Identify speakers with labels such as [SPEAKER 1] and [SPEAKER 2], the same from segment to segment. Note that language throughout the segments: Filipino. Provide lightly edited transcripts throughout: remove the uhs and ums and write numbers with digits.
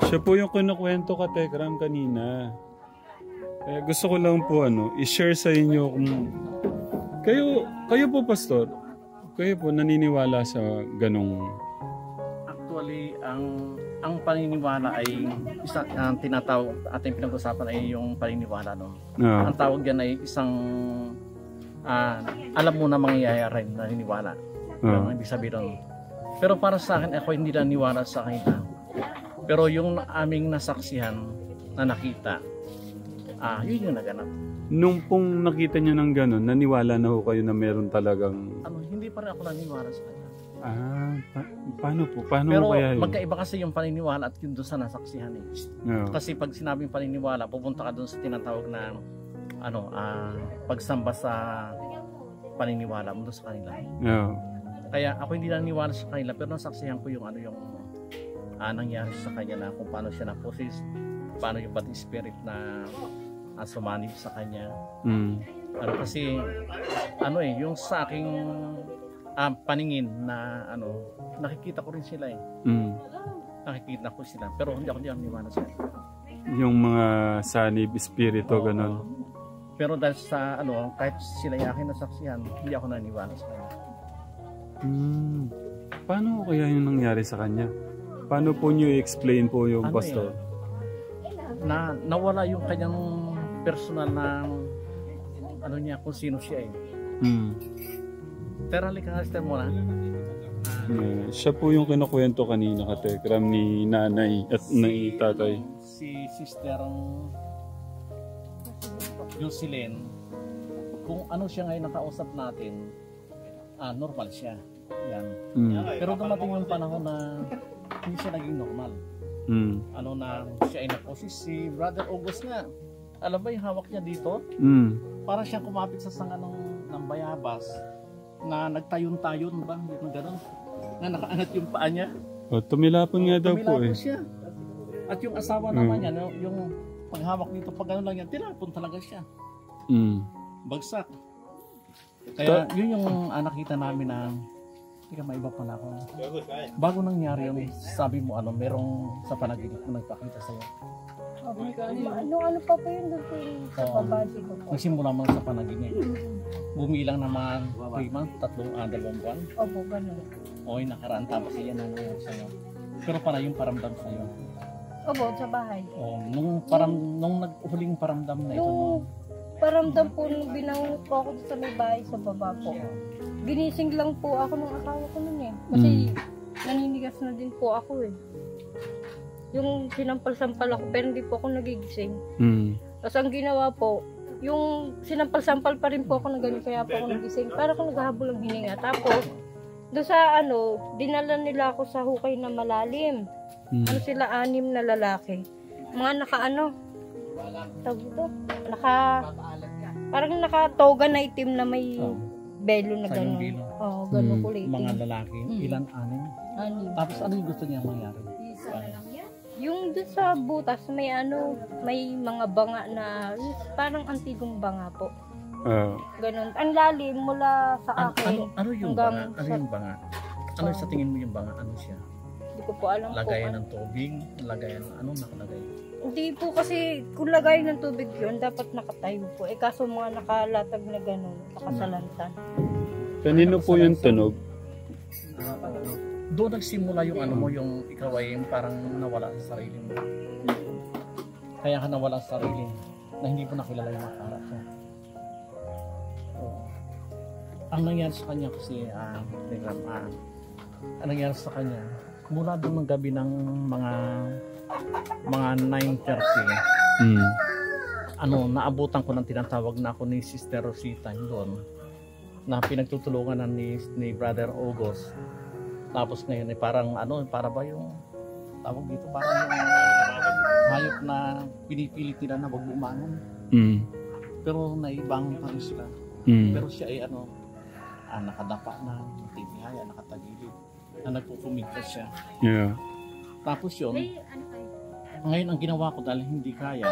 [SPEAKER 1] Siya po yung kinukwento ka Tekram kanina. Gusto ko lang po i-share sa inyo kung kayo po pastor, kayo po naniniwala sa ganong.
[SPEAKER 2] Actually, ang paniniwala ay ang tinatawag ating pinag-usapan ay yung paniniwala no. Ang tawag diyan ay isang alam mo na mangyayari naniniwala. Ang ibig sabihin nun. Pero para sa akin ako hindi naniniwala sa kanila. Pero yung aming nasaksihan na nakita, yun yung naganap. Nung
[SPEAKER 1] pong nakita niyo ng gano'n, naniwala na ho kayo na meron talagang.
[SPEAKER 2] Hindi pa rin ako naniniwala sa kanya.
[SPEAKER 1] Paano po? Paano
[SPEAKER 2] pero
[SPEAKER 1] kaya yun?
[SPEAKER 2] Magkaiba kasi yung paniniwala at yun doon sa nasaksihan eh. Kasi pag sinabing paniniwala, pupunta ka doon sa tinatawag na pagsamba sa paniniwala mo doon sa kanila. Kaya ako hindi naniniwala sa kanila pero nasaksihan ko yung nangyari sa kanya na kung paano siya na-possess, paano yung bad spirit na sumanib sa kanya. Kasi yung sa aking paningin na nakikita ko rin sila eh. Nakikita ko sila pero hindi ako naniniwala sa kanila.
[SPEAKER 1] Yung mga sanib espiritu ganun.
[SPEAKER 2] Pero dahil sa kahit sila yung aking nasaksihan, hindi ako naniniwala sa kanila.
[SPEAKER 1] Paano kaya yung nangyari sa kanya? Paano po niyo i-explain po yung pastor?
[SPEAKER 2] Na nawala yung kanyang personal na niya kung sino siya eh. Pero halika mo na.
[SPEAKER 1] Siya po yung kinukwento kanina ka Tekram ni nanay at ni tatay.
[SPEAKER 2] Si sister Jocelyn, kung siya ngayon nakausap natin, normal siya. Yan. Pero dumating yung panahon na hindi siya naging normal. Na siya ay naposis. Si Brother August nga, alam ba yung hawak niya dito? Para siyang kumapit sa sanga ng bayabas na nagtayon-tayon ba? Yung gano'n. Na nakaangat yung paa niya.
[SPEAKER 1] Tumilapon nga daw po eh.
[SPEAKER 2] Siya. At yung asawa naman niya, yung paghawak dito, pag gano'n lang yan, tinapon talaga siya. Bagsak. Kaya yun yung nakita namin na teka, may iba pala ako. Bago nangyari yung sabi mo merong sa panaginip mo nagpakita sa'yo.
[SPEAKER 3] Ano pa po yun doon sa babasi ko po?
[SPEAKER 2] Nagsimula mo sa panaginip. Bumilang naman 3 months, 2 buwan.
[SPEAKER 3] Opo, gano'n.
[SPEAKER 2] Nakaraan tapos yan ang nangyari sa'yo. Pero para yung paramdam sa'yo.
[SPEAKER 3] Opo, sa bahay.
[SPEAKER 2] Nung huling paramdam na ito.
[SPEAKER 3] Paramdam po nung binangungot po ako sa may bahay sa baba po. Ginising lang po ako ng asawa ko nun eh. Kasi naninigas na din po ako eh. Yung sinampal-sampal ako pero hindi po ako nagigising. Tapos ang ginawa po, yung sinampal-sampal pa rin po ako na gano'n kaya po ako nagising. Para ako naghahabol ng hininga. Tapos, doon sa dinala nila ako sa hukay na malalim. Sila 6 na lalaki. Mga parang nakatoga na itim na may belo na gano'n. Gano'n kulay.
[SPEAKER 2] Mga lalaki, ilan? 6? Tapos ano yung gusto niya mangyari?
[SPEAKER 3] Yung doon sa butas, may mga banga na, parang antigong banga po. Ganon. Ang lalim mula sa akin.
[SPEAKER 2] Ano yung banga? Ano yung banga? Ano sa tingin mo yung banga? Ano siya?
[SPEAKER 3] Hindi ko po alam po.
[SPEAKER 2] Lagayan ng tubig? Lagayan ng anong nakalagay?
[SPEAKER 3] Hindi po kasi kung lagay ng tubig yun, dapat nakatayo po. Kaso mga nakalatag na gano'n, nakasalantan.
[SPEAKER 1] Kanino po yung tunog?
[SPEAKER 2] Doon nagsimula yung yung ikaw ay parang nawala sa sarili mo. Kaya ka nawala sa sarili na hindi mo nakilala yung akala ko. Ang nangyari sa kanya kasi, ang nangyari sa kanya, mula doon ng gabi ng mga 9:30, naabutan ko ng tinatawag na ako ni Sister Rosita doon, na pinagtutulungan na ni Brother August. Tapos ngayon parang para ba yung tawag dito, parang yung hayop na pinipilit nila na wag bumangon. Pero naibangon pa rin sila. Pero siya ay nakadapa na, tibihaya, nakatagilid, na nagpupumigtas siya. Tapos yun, ngayon ang ginawa ko dahil hindi kaya,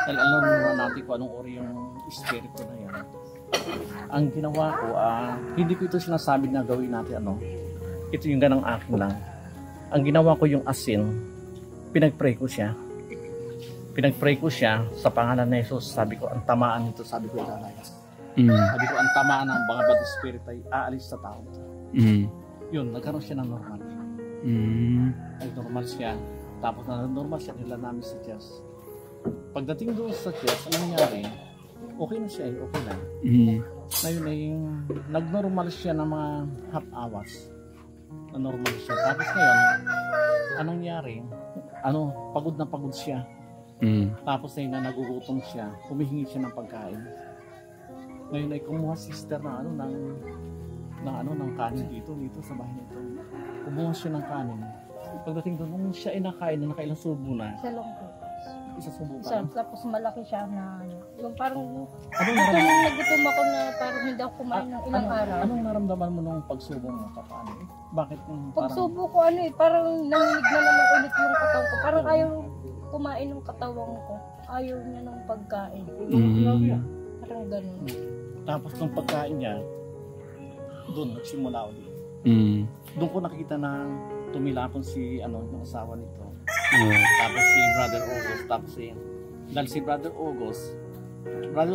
[SPEAKER 2] dahil alam naman natin kung anong ori yung espiritu na yan. Ang ginawa ko, hindi ko ito sinasabi na gawin natin ito yung ganang akin lang. Ang ginawa ko yung asin, pinag-pray ko siya. Sa pangalan ni Jesus. Sabi ko, ang tamaan nito, sabi ko, ilalayas. Sabi ko, ang tamaan ng mga bad spirit ay aalis sa tao. Yun, nagkaroon siya ng normal. Nag-normal siya. Tapos na normal siya, nila namin sa church. Pagdating doon sa church, anong nangyari? Okay na siya, okay na. Ngayon ay nag-normal siya ng mga half hours. Na-normal siya. Tapos ngayon, anong nangyari? Pagod na pagod siya. Tapos na nagugutom siya, humihingi siya ng pagkain. Ngayon ay kumuha sister ng kanin dito sa bahay nito. Kumuha siya ng kanin. Pagdating doon, nung siya ay nakain na nakailang subo na.
[SPEAKER 3] Isa lang po.
[SPEAKER 2] Isa subo pa.
[SPEAKER 3] Tapos malaki siya na yung parang
[SPEAKER 2] Anong
[SPEAKER 3] nagutom ako na parang hindi ako kumain ng ilang araw.
[SPEAKER 2] Anong naramdaman mo nung pagsubo mo? Paano? Bakit parang...
[SPEAKER 3] Pagsubo ko parang nanginig na naman ulit yung katawan ko. Parang ayaw kumain ng katawan ko. Ayaw niya ng pagkain. Parang ganun.
[SPEAKER 2] Tapos nung pagkain niya, doon nagsimula ulit. Doon ko nakita na tumilapon yung asawa nito. Tapos si Brother August. Dahil si Brother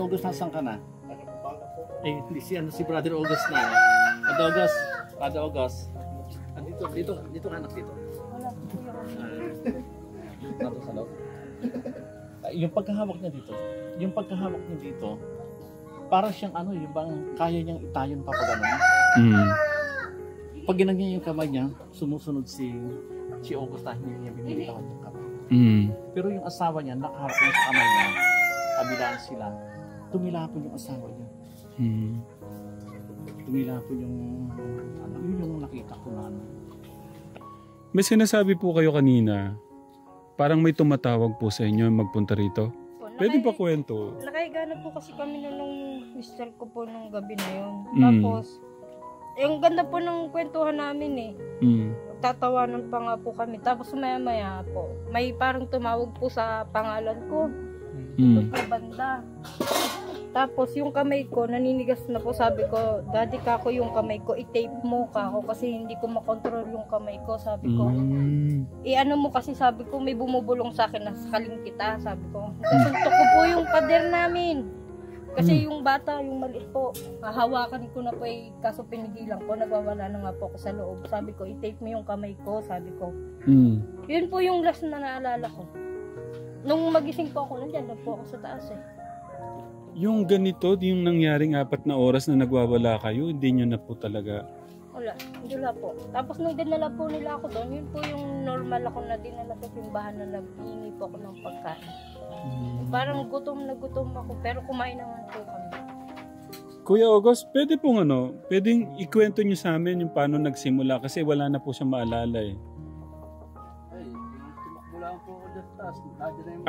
[SPEAKER 2] August nasan ka na? Hindi si Brother August na. Brother August. Dito ka anak dito.
[SPEAKER 3] Wala.
[SPEAKER 2] Dito sa loob. Yung pagkahawak niya dito, para siyang yung bang kaya niyang itayon pa pag Pag ginagyan yung kamay niya, sumusunod si August na hindi niya binilitawan yung kamay. Pero yung asawa niya, nakaharap niya sa kamay niya, kabilaan sila, tumilapon yung asawa niya. Tumilapon yung nakita ko na
[SPEAKER 1] May sinasabi po kayo kanina, parang may tumatawag po sa inyo magpunta rito. Pwede pa kwento?
[SPEAKER 3] Nakahiga na po kasi kami nung mister ko po nung gabi na yun. Tapos, yung ganda po ng kwentuhan namin tatawanan pa nga po kami. Tapos maya-maya po, may parang tumawag po sa pangalan ko. Ito po banda. Tapos yung kamay ko, naninigas na po. Sabi ko, Daddy kako yung kamay ko, i-tape mo kako kasi hindi ko makontrol yung kamay ko. Sabi ko, ano mo kasi sabi ko, may bumubulong sa akin na sakaling kita. Sabi ko, nasuntok ko po yung pader namin. Kasi yung bata, yung maliit po, hahawakan ko na po kaso pinigilan ko, nagwawala na nga po ako sa loob. Sabi ko, i-tape mo yung kamay ko, sabi ko. Yun po yung last na naalala ko. Nung magising po ako, nandiyan na po ako sa taas
[SPEAKER 1] Yung ganito, yung nangyaring 4 na oras na nagwawala kayo, hindi nyo na po talaga...
[SPEAKER 3] Hindi po. Tapos nung dinala po nila ako doon, yun po yung normal ako na dinala sa simbahan na naghihingi po ako ng pagkain. Parang gutom na gutom ako, pero kumain naman po kami.
[SPEAKER 1] Kuya August, pwedeng ikwento nyo sa amin yung paano nagsimula kasi wala na po siya maalala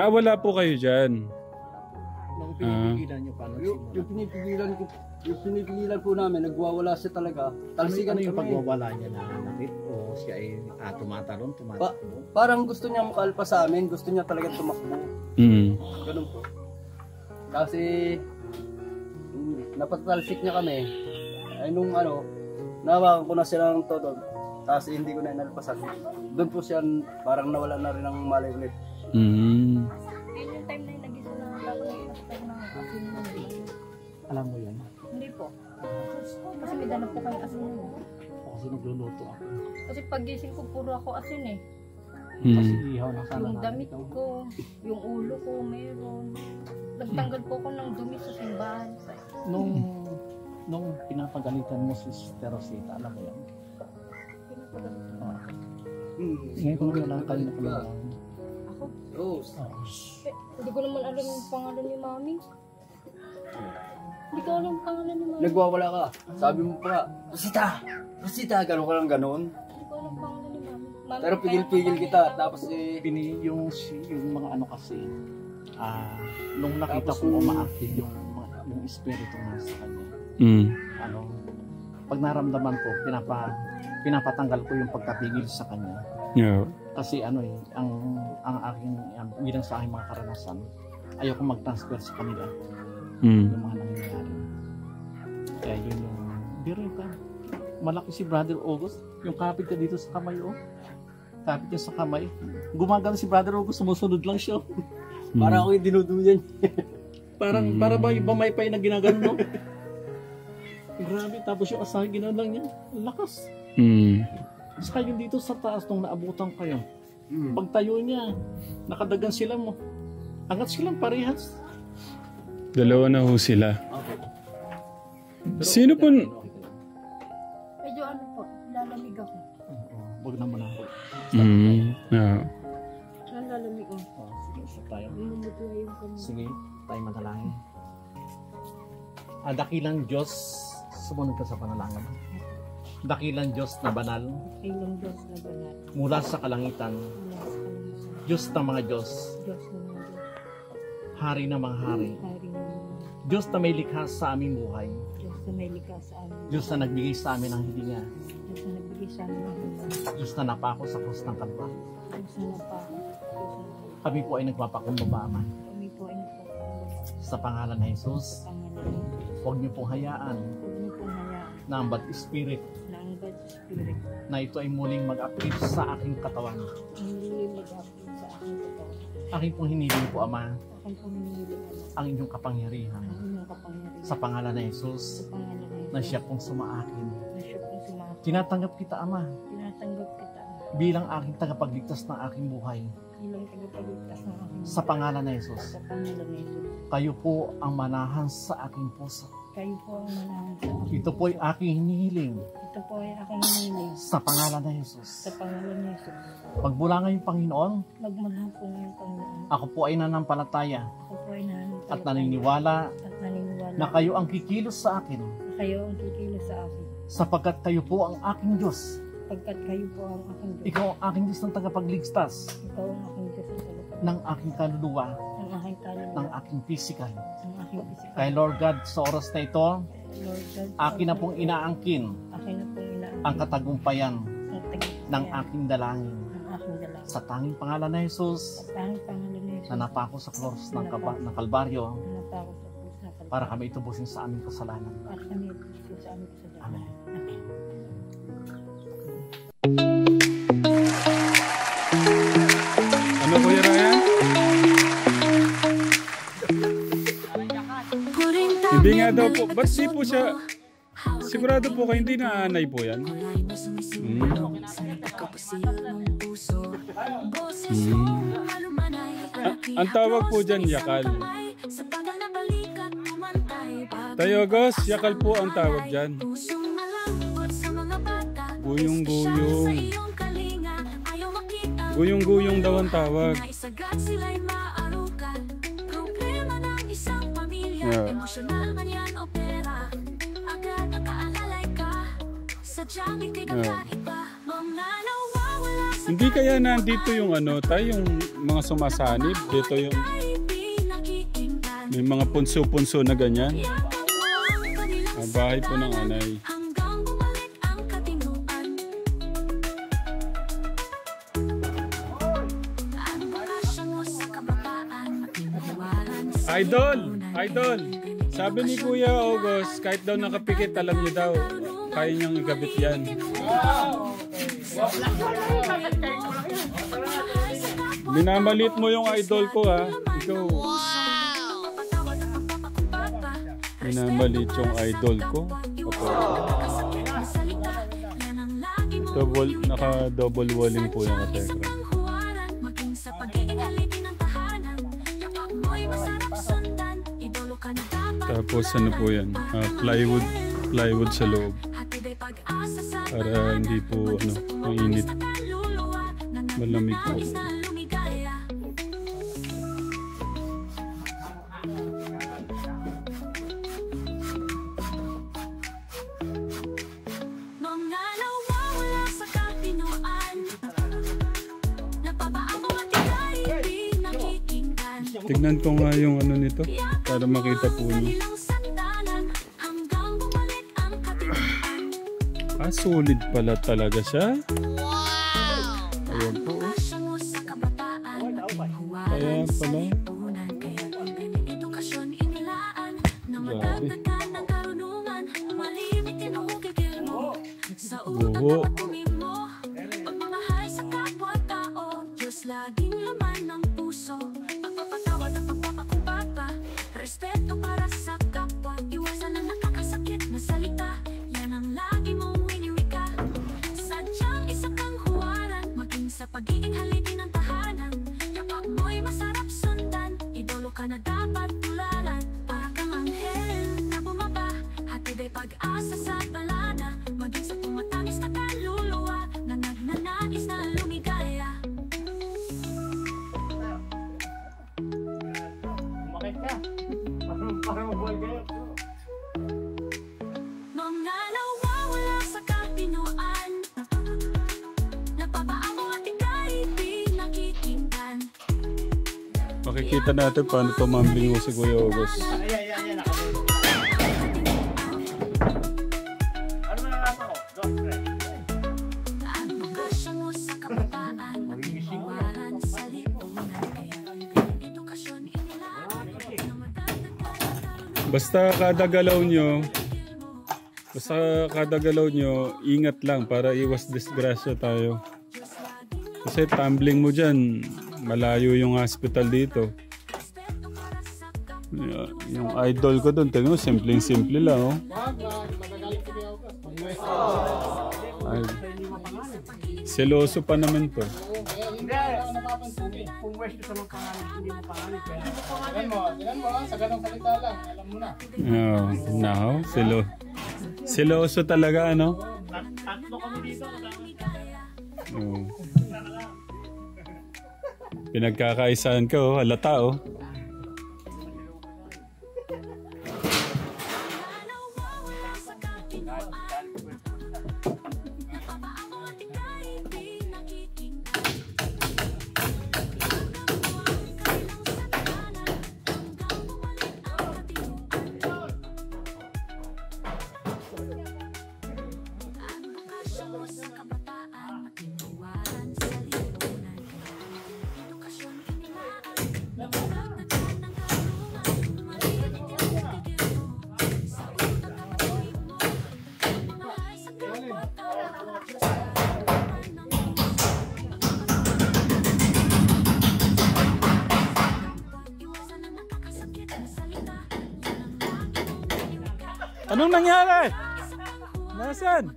[SPEAKER 1] wala po kayo dyan.
[SPEAKER 4] Yung pinipigilan po namin, nagwawala siya talaga. Talsikan
[SPEAKER 2] yung pagwawala niya na nakit o siya ay tumatalon?
[SPEAKER 4] Parang gusto niya makalpa sa amin, gusto niya talaga tumakbo. Ganun po. Kasi napatalsik niya kami. Ay nung nawakan ko na siya ng todo. Tapos hindi ko na inalpasan. Doon po siya parang nawala na rin ng malay ulit.
[SPEAKER 3] Yun yung time na yung nag-isa na time na asin mo.
[SPEAKER 2] Alam mo yan?
[SPEAKER 3] Hindi po. Kasi may dala po kayong asin mo.
[SPEAKER 2] Kasi nagluluto ako.
[SPEAKER 3] Kasi pagising ko puro ako asin
[SPEAKER 2] Kasi ihaw na sana.
[SPEAKER 3] Yung damit ko, yung ulo ko, meron. Nagtanggal po ako ng dumi sa simbahan.
[SPEAKER 2] Nung pinapagalitan mo si Sister Rosita, alam mo yan? Ngayon ko lang tayo na pala.
[SPEAKER 3] Ako?
[SPEAKER 4] Rose.
[SPEAKER 3] Hindi ko naman alam yung pangalan ni Mami. Hindi ko alam yung pangalan ni Mami.
[SPEAKER 4] Nagwawala ka. Sabi mo pa, Rosita, gano'n ka lang gano'n.
[SPEAKER 3] Hindi ko alam yung pangalan ni Mami.
[SPEAKER 4] Pero pigil-pigil kita, tapos
[SPEAKER 2] yung mga kasi, nung nakita ko umaaktif yung espiritu na sa kanya, pag naramdaman ko, pinapatanggal ko yung pagkapigil sa kanya. Kasi ang aking, bilang sa aking mga karanasan, ayoko mag-transfer sa kanila yung mga nangyayari. Kaya yun yung, biro ka, malaki si Brother August, yung kapit ka dito sa kamay, kapit niya sa kamay. Gumagano si Brother August, sumusunod lang siya.
[SPEAKER 4] Para ako yung dinuduyan.
[SPEAKER 2] Para ba yung bamaypay na ginagano, no? Grabe, tapos yung asahin, ginawa lang niya. Ang lakas. Saka yung dito sa taas, nung naabutan kayo. Pagtayo niya, nakadagan sila mo. Angat silang parehas.
[SPEAKER 1] Dalawa na ho sila. Sino po?
[SPEAKER 3] Medyo ano po, lalamig ako.
[SPEAKER 2] Huwag naman ako.
[SPEAKER 3] Lalamig ako.
[SPEAKER 2] Sige, usap tayo.
[SPEAKER 3] Lumutla yung kamay.
[SPEAKER 2] Sige, tayo manalangin. Dakilang Diyos, sumunod ka sa panalangin. Dakilang Diyos na banal,
[SPEAKER 3] Ilang Diyos na banal.
[SPEAKER 2] mula sa kalangitan,
[SPEAKER 3] Mula sa kalimutan.
[SPEAKER 2] Diyos ng mga Diyos,
[SPEAKER 3] Diyos na mga Diyos.
[SPEAKER 2] Hari ng mga hari,
[SPEAKER 3] Hari ng mga
[SPEAKER 2] Diyos na may likha sa aming buhay,
[SPEAKER 3] Diyos na may likha sa amin.
[SPEAKER 2] Diyos na nagbigay sa amin ng hilinga,
[SPEAKER 3] Diyos na nagbigay sa amin ng hilang.
[SPEAKER 2] Diyos na napako sa krus ng Kalbaryo.
[SPEAKER 3] Diyos na napako. Diyos na
[SPEAKER 2] Kami po ay nagpapakumbaba, Ama,
[SPEAKER 3] kami po ay nagpapalala
[SPEAKER 2] sa pangalan ng Jesus.
[SPEAKER 3] sa pangalan ng Diyos.
[SPEAKER 2] Huwag niyo pong hayaan
[SPEAKER 3] Huwag niyo pong hayaan
[SPEAKER 2] na ang bad spirit
[SPEAKER 3] na ang bad spirit
[SPEAKER 2] na ito ay muling mag-appear sa aking katawan.
[SPEAKER 3] hindi mag-appeal sa aking katawan.
[SPEAKER 2] Aking pong hiniling po, Ama,
[SPEAKER 3] Aking pong hinihiling
[SPEAKER 2] ang inyong kapangyarihan
[SPEAKER 3] ang inyong kapangyarihan
[SPEAKER 2] sa pangalan ng Jesus
[SPEAKER 3] sa pangalan ng
[SPEAKER 2] na siya pong sumaakin.
[SPEAKER 3] na siya pong sumakit.
[SPEAKER 2] Tinatanggap kita, Ama,
[SPEAKER 3] Tinatanggap kita
[SPEAKER 2] bilang aking tagapagligtas ng aking buhay.
[SPEAKER 3] bilang tagapagligtas ng aking
[SPEAKER 2] Sa pangalan ng Jesus,
[SPEAKER 3] sa pangalan ng Jesus.
[SPEAKER 2] kayo po ang manahan sa aking puso.
[SPEAKER 3] Kayo po ang manahan sa akin.
[SPEAKER 2] Ito po ay aking hinihiling
[SPEAKER 3] Ito po ay aking hinihiling
[SPEAKER 2] sa pangalan ng Jesus.
[SPEAKER 3] sa pangalan ng Jesus.
[SPEAKER 2] Pagmula ngayong Panginoon,
[SPEAKER 3] Magmahal po ngayon Panginoon.
[SPEAKER 2] ako po ay nanampalataya
[SPEAKER 3] Ako po ay nananampalataya
[SPEAKER 2] at naniniwala
[SPEAKER 3] at naniniwala
[SPEAKER 2] na kayo ang kikilos sa akin
[SPEAKER 3] na kayo ang kikilos sa akin.
[SPEAKER 2] sapagkat kayo po ang aking Diyos.
[SPEAKER 3] Pagkat kayo po ang aking Diyos.
[SPEAKER 2] Ikaw ang aking Diyos ng tagapagligtas
[SPEAKER 3] Ikaw ang aking Diyos ang tagapagligtas
[SPEAKER 2] ng aking kaluluwa,
[SPEAKER 3] ng aking kaluluwa,
[SPEAKER 2] ng aking physical.
[SPEAKER 3] ng aking physical.
[SPEAKER 2] Kay Lord God, sa oras na ito,
[SPEAKER 3] Lord God,
[SPEAKER 2] akin na pong inaangkin
[SPEAKER 3] akin na pong inaangkin
[SPEAKER 2] ang katagumpayan
[SPEAKER 3] ang tagumpayan
[SPEAKER 2] ng aking dalangin.
[SPEAKER 3] ng aking dalaga.
[SPEAKER 2] Sa tanging pangalan ng Jesus,
[SPEAKER 3] Sa tanging pangalan ni Jesus,
[SPEAKER 2] na napako sa cross ng Kalbaryo,
[SPEAKER 3] na napako sa krus na kaluluwa,
[SPEAKER 2] para kami itubusin sa aming kasalanan.
[SPEAKER 3] para kami itusin sa aming kasalanan.
[SPEAKER 2] Amen.
[SPEAKER 3] Amen.
[SPEAKER 1] Ano Kuya Ryan? Hindi nga daw po. Ba't di po siya? Sigurado po kayo hindi naanay po yan? Ang tawag po dyan, yakal. Tayo Gos, yakal po ang tawag dyan. Guyong-guyong. Guyong-guyong daw ang tawag. Yeah. Yeah. Hindi kaya nandito yung ano, yung mga sumasanib, dito yung may mga punso-punso na ganyan. Ang bahay po ng anay. Idol, sabi ni Kuya August, kahit daw nakapikit, alam niyo daw, kaya niyang ikabit yan. Minamalit mo yung idol ko ha. Ikaw. Minamalit yung idol ko. Naka-double walling po yung Telegram. Tapos ano po yan? Plywood sa loob. Para hindi po mainit. Malamig po. Tignan ko nga yung ano nito para makita po niyo. Solid pala talaga siya. Ayan po. Kaya pala. Grabe. Buho.
[SPEAKER 5] laman ng puso, pagpapatawad at pagpapakumbaba, respeto para sa kapwa, iwasan ang nakakasakit na salita, yan ang lagi mong winiwika. Sadyang isa kang huwaran, maging sa pagiging haligi ng tahanan, yapak mo'y masarap sundan, idolo ka na dapat tularan. Para kang anghel na bumaba, hatid ay pag-asa sa balana, maging sa tumatamis na kaluluwa, na nagnanais na lumigaya. Mga nawawala sa kapinoan, napapaamo at ika'y di nakikinggan.
[SPEAKER 1] Makikita natin paano tumambling mo si Kuya August.
[SPEAKER 5] Ang pagkasya mo sa kabataan, iwanan sa lipunan, kaya edukasyon inilaan na matatagal.
[SPEAKER 1] Basta kada galaw nyo, ingat lang para iwas disgrasya tayo. Kasi tumbling mo dyan, malayo yung hospital dito. Yung idol ko doon, tingnan mo, simpleng-simple lang, oh. Ay, seloso pa naman to.
[SPEAKER 6] Kung wish ko sa mga pangalan, hindi mo pangalan. Tignan mo, sa ganong salita lang, alam mo na.
[SPEAKER 1] Oh, now, seloso talaga, ano?
[SPEAKER 6] Tatlo kami dito.
[SPEAKER 1] Oh. Pinagkakaisahan ka, oh. Halata, oh. Anong nangyari? Nasaan?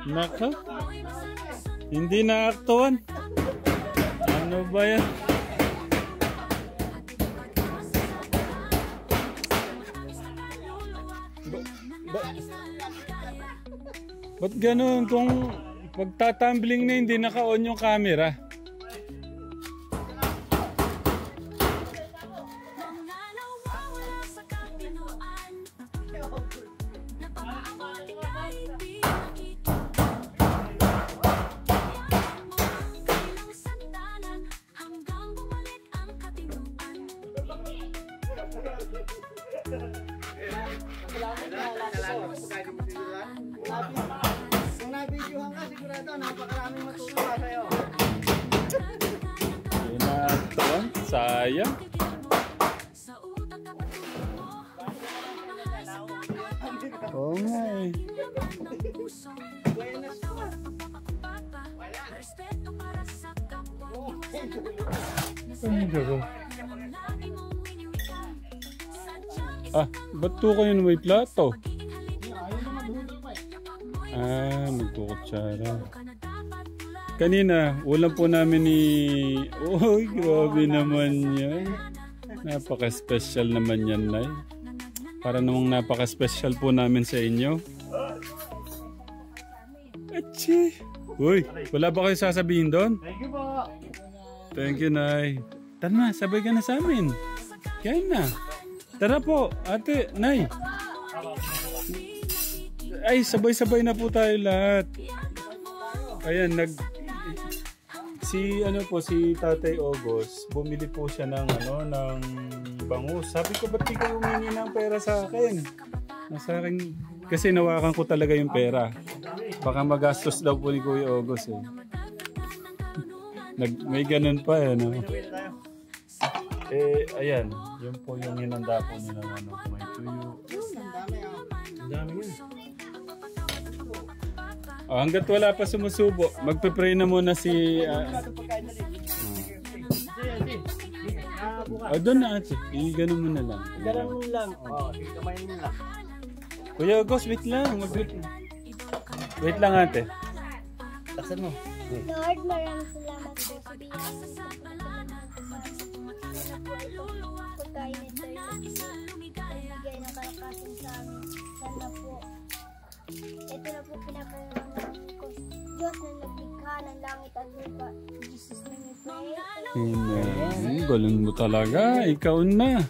[SPEAKER 1] Naka? Hindi naaktuhan. Ano ba yan? Ba't ganun? Kung pagtatumbling na hindi naka-on yung camera.
[SPEAKER 6] Kung nabidyohan ka, sigurado, napakaraming matutuwa sa'yo.
[SPEAKER 1] Hindi naaktuhan. Sayang. Oo nga eh. Ah, ba't to kayo na may plato? Ah, magkukutsara. Kanina, ulam po namin ni... Uy, grabe naman yan. Napaka-special naman yan, Nay. Para namang napaka-special po namin sa inyo. Achi! Uy, wala ba kayo sasabihin doon?
[SPEAKER 6] Thank you po.
[SPEAKER 1] Thank you, Nay. Tara na, sabay ka na sa amin. Kaya na. Tara po, ate, Nay. Ay, sabay-sabay na po tayo lahat. Ayan, si Tatay August, bumili po siya ng bangus. Sabi ko, ba't di kayo humingi ng pera sa akin? Sa akin, kasi nawakan ko talaga yung pera. Baka magastos daw po ni Kuya August eh. May ganun pa eh, no? Ayan, yun po yung hinanda po nila may tuyo. Ang dami yun. Hanggat wala pa sumusubo, magpe-pray na muna si Doon na ate. Ganun mo na lang.
[SPEAKER 4] Ganun lang. Sige, kamayin mo lang.
[SPEAKER 1] Kuya August, wait lang. Wait lang ate.
[SPEAKER 4] Taksan mo.
[SPEAKER 7] Lord, maraming salamat po sa biyaya ng pagkain nito bigay ng kalakasan sa amin. Sana po, ito na po pinapalalaman ko. Diyos na naglikha ng langit at lupa. Jesus na may pray.
[SPEAKER 1] Galing mo talaga. Ikaw na.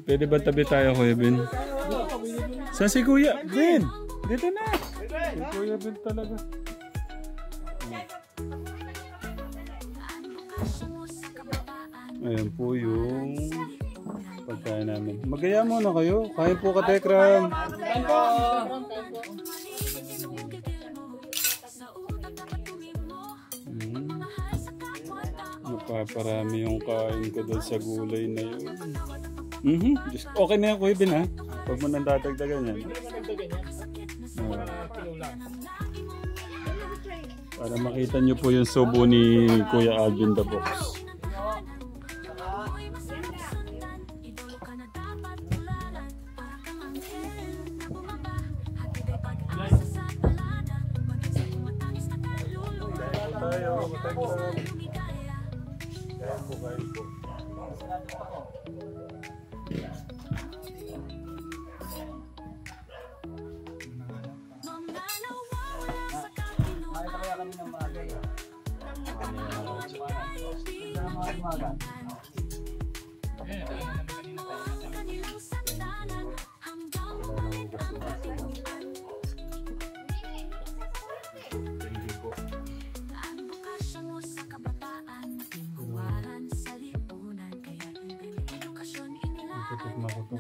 [SPEAKER 1] Pwede ba tabi tayo, Kuya Ben? Saan si Kuya Ben? Dito na. Si Kuya Ben talaga. Ayan po yung pagkain namin. Magaya muna kayo. Kain po ka, Tekram. Napaparami yung kain ko doon sa gulay na yun. Okay na yan, Kuya Ben, ha? Huwag mo nang dadagdagan yan. Para makita nyo po yung subo ni Kuya Alvin the Box.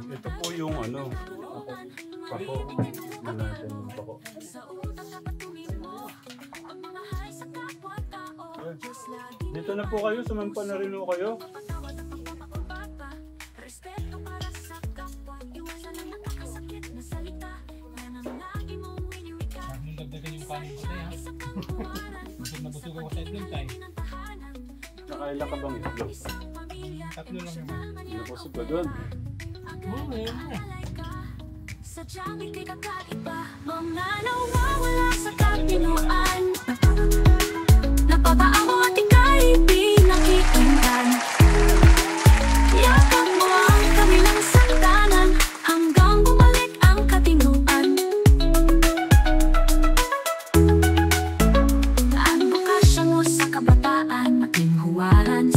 [SPEAKER 1] Ito po yung ano, pako. Natin yung pako. Dito na po kayo, sumampa na rin po kayo.
[SPEAKER 6] Dagdagan yung kanin ko na yan. Busog na busog ako sa itlog tayo.
[SPEAKER 1] Nakailan ka bang itlog?
[SPEAKER 6] 3 lang naman.
[SPEAKER 1] Napusog ka doon.
[SPEAKER 5] Sadyang ika'y kakaiba, mga nawawala sa katinoan. Napapaawa at ika'y pinakikinggan. Yakap mo ang kabilang sakdanan hanggang bumalik ang katinuan. Ang bukasya mo sa kabataan, maging huwaran